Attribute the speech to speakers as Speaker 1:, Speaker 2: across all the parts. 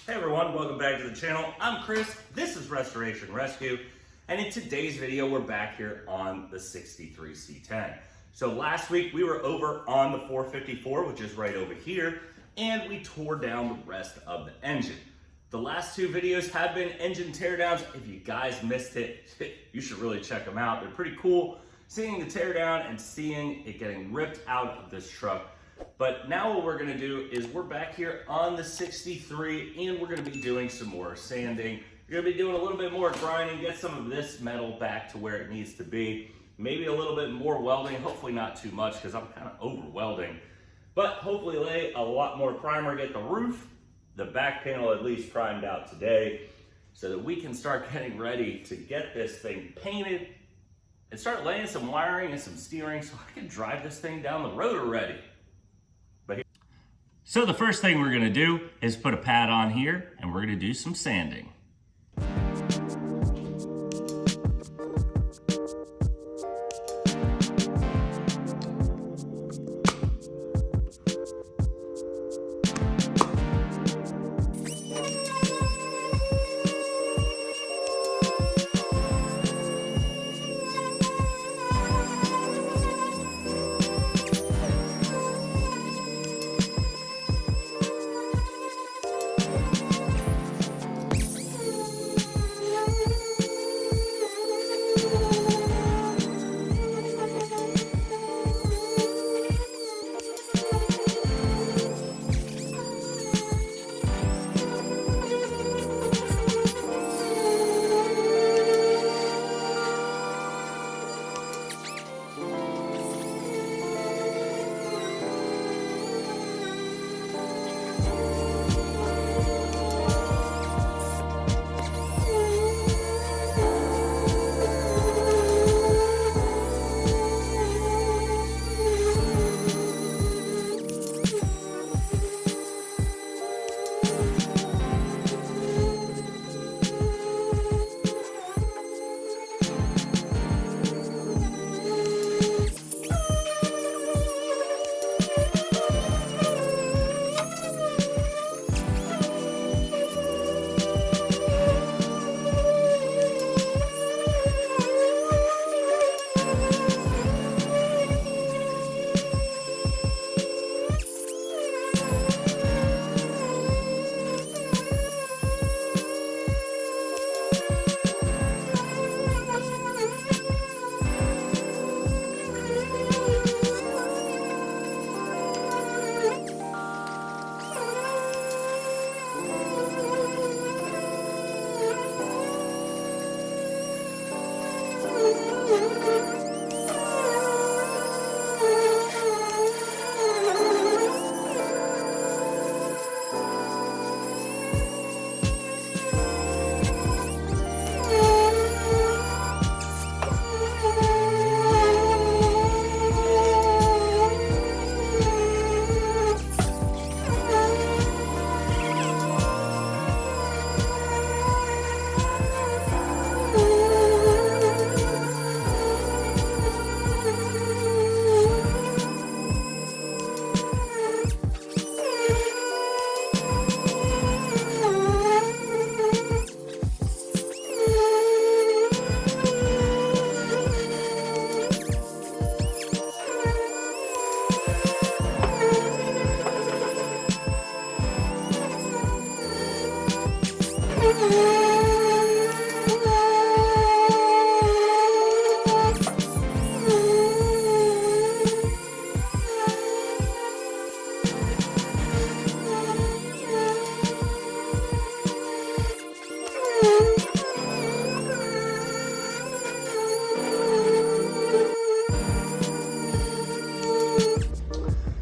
Speaker 1: Hey everyone, welcome back to the channel. I'm Chris, this is Restoration Rescue, and in today's video we're back here on the 63 C10. So last week we were over on the 454, which is right over here, and we tore down the rest of the engine. The last two videos have been engine teardowns. If you guys missed it, you should really check them out. They're pretty cool, seeing the teardown and seeing it getting ripped out of this truck. But now what we're gonna do is we're back here on the 63 and we're gonna be doing some more sanding. We're gonna be doing a little bit more grinding, get some of this metal back to where it needs to be. Maybe a little bit more welding, hopefully not too much because I'm kind of over welding. But hopefully lay a lot more primer, get the roof, the back panel at least primed out today so that we can start getting ready to get this thing painted and start laying some wiring and some steering so I can drive this thing down the road already. So the first thing we're gonna do is put a pad on here and we're gonna do some sanding.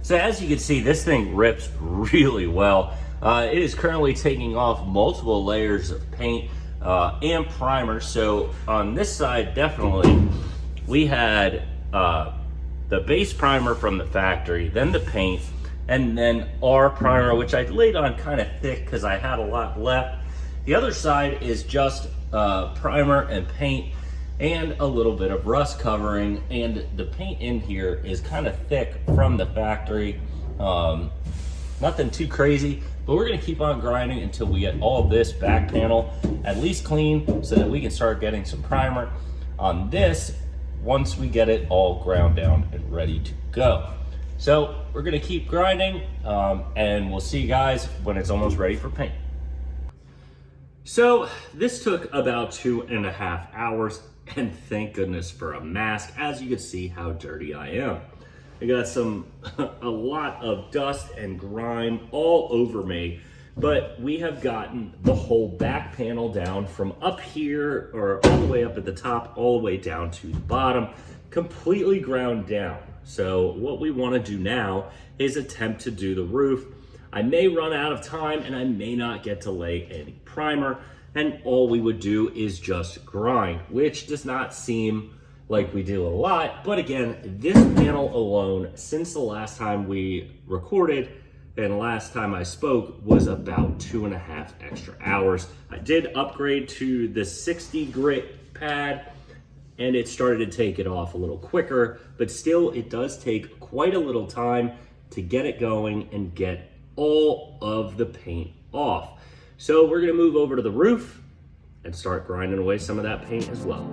Speaker 1: So as you can see, this thing rips really well. It is currently taking off multiple layers of paint and primer. So on this side, definitely, we had the base primer from the factory, then the paint, and then our primer, which I laid on kind of thick because I had a lot left. The other side is just primer and paint and a little bit of rust covering, and the paint in here is kind of thick from the factory. Nothing too crazy, but we're gonna keep on grinding until we get all this back panel at least clean so that we can start getting some primer on this once we get it all ground down and ready to go. So we're gonna keep grinding and we'll see you guys when it's almost ready for paint. So this took about 2.5 hours, and thank goodness for a mask. As you can see how dirty I am. I got a lot of dust and grime all over me, but we have gotten the whole back panel down from up here, or all the way up at the top, all the way down to the bottom, completely ground down. So what we want to do now is attempt to do the roof. I may run out of time and I may not get to lay any primer, and all we would do is just grind, which does not seem like we do a lot. But again, this panel alone, since the last time we recorded and last time I spoke, was about 2.5 extra hours. I did upgrade to the 60 grit pad and it started to take it off a little quicker, but still it does take quite a little time to get it going and get all of the paint off. So we're gonna move over to the roof and start grinding away some of that paint as well.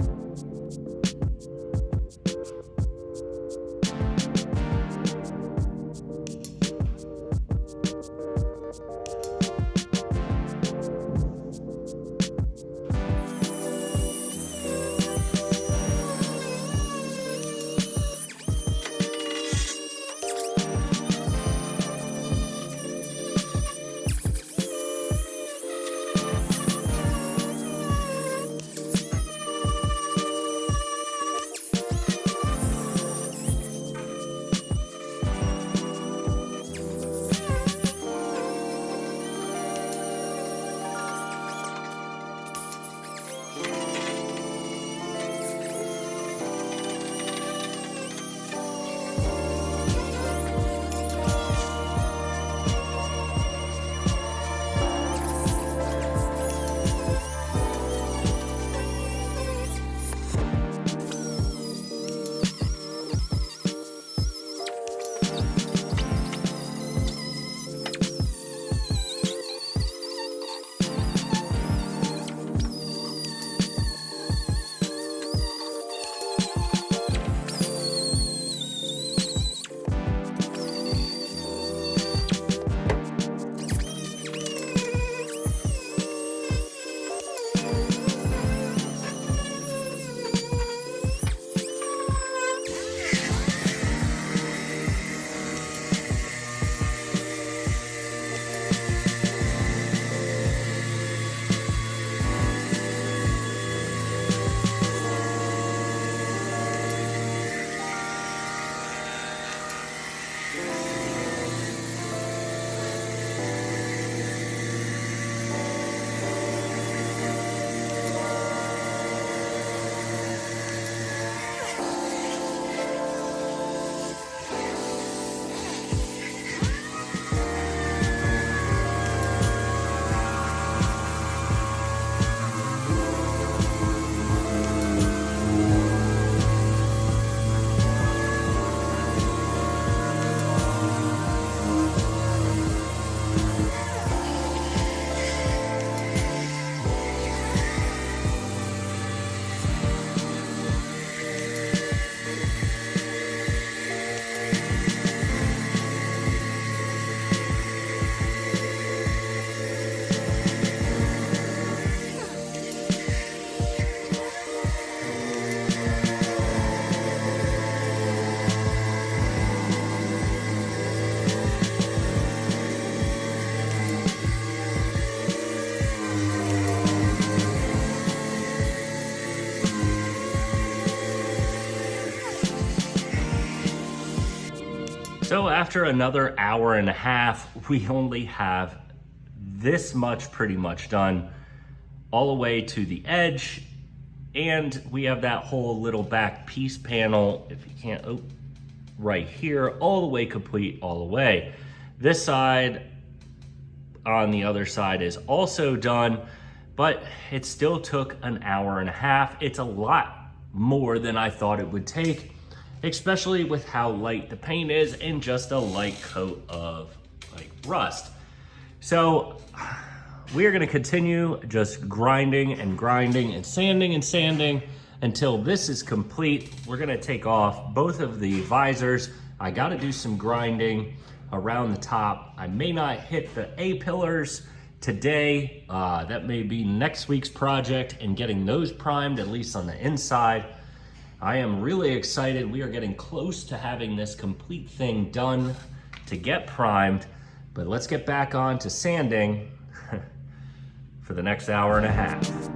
Speaker 1: So after another hour and a half, we only have this much pretty much done all the way to the edge. And we have that whole little back piece panel, if you can't, oh, right here, all the way complete all the way. This side on the other side is also done, but it still took an hour and a half. It's a lot more than I thought it would take, especially with how light the paint is and just a light coat of like rust. So we are gonna continue just grinding and grinding and sanding until this is complete. We're gonna take off both of the visors. I gotta do some grinding around the top. I may not hit the A-pillars today. That may be next week's project, and getting those primed, at least on the inside. I am really excited. We are getting close to having this complete thing done to get primed, but let's get back on to sanding for the next hour and a half.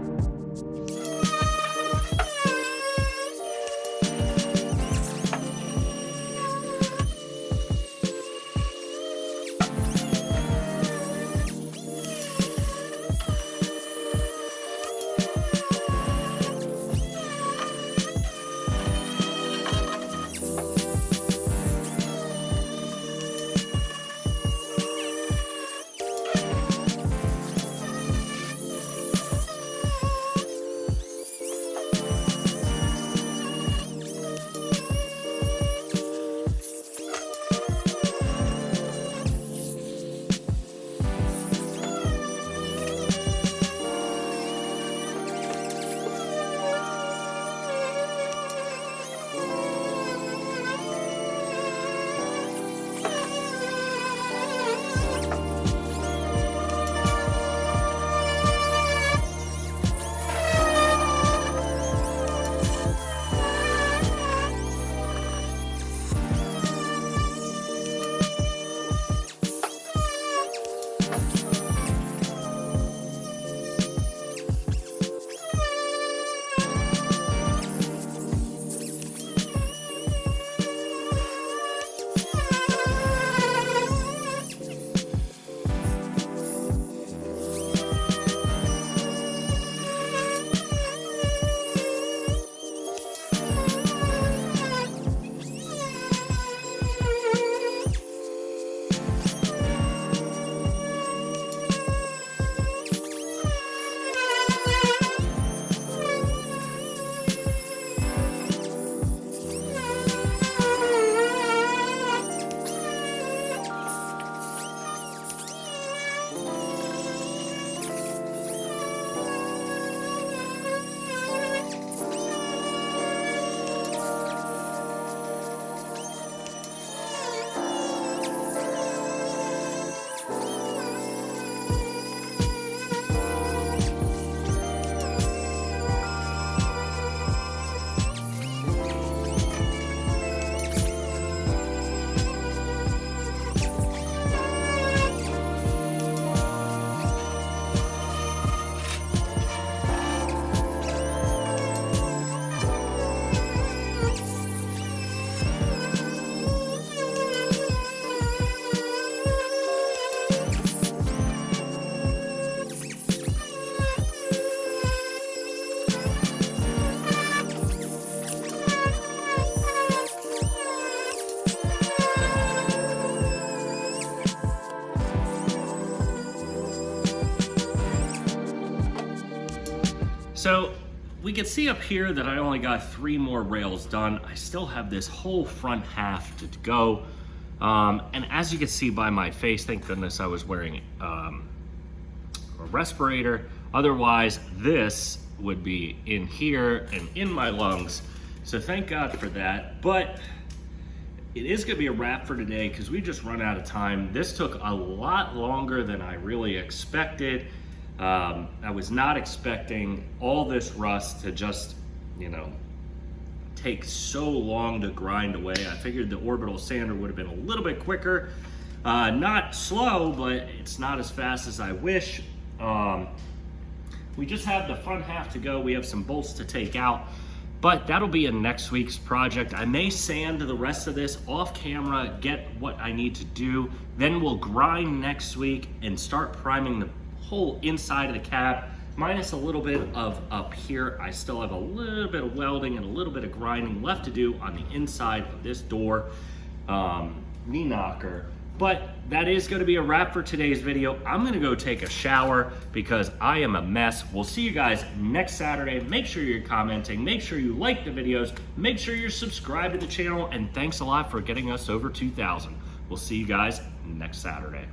Speaker 1: So we can see up here that I only got 3 more rails done. I still have this whole front half to go. And as you can see by my face, thank goodness I was wearing a respirator. Otherwise, this would be in here and in my lungs. So thank God for that. But it is gonna be a wrap for today because we just run out of time. This took a lot longer than I really expected. I was not expecting all this rust to just, take so long to grind away. I figured the orbital sander would have been a little bit quicker. Not slow, but it's not as fast as I wish. We just have the front half to go. We have some bolts to take out, but that'll be in next week's project. I may sand the rest of this off camera, get what I need to do. Then we'll grind next week and start priming the whole inside of the cab, minus a little bit of up here. I still have a little bit of welding and a little bit of grinding left to do on the inside of this door knee knocker. But that is going to be a wrap for today's video. I'm going to go take a shower because I am a mess. We'll see you guys next Saturday. Make sure you're commenting. Make sure you like the videos. Make sure you're subscribed to the channel. And thanks a lot for getting us over 2,000. We'll see you guys next Saturday.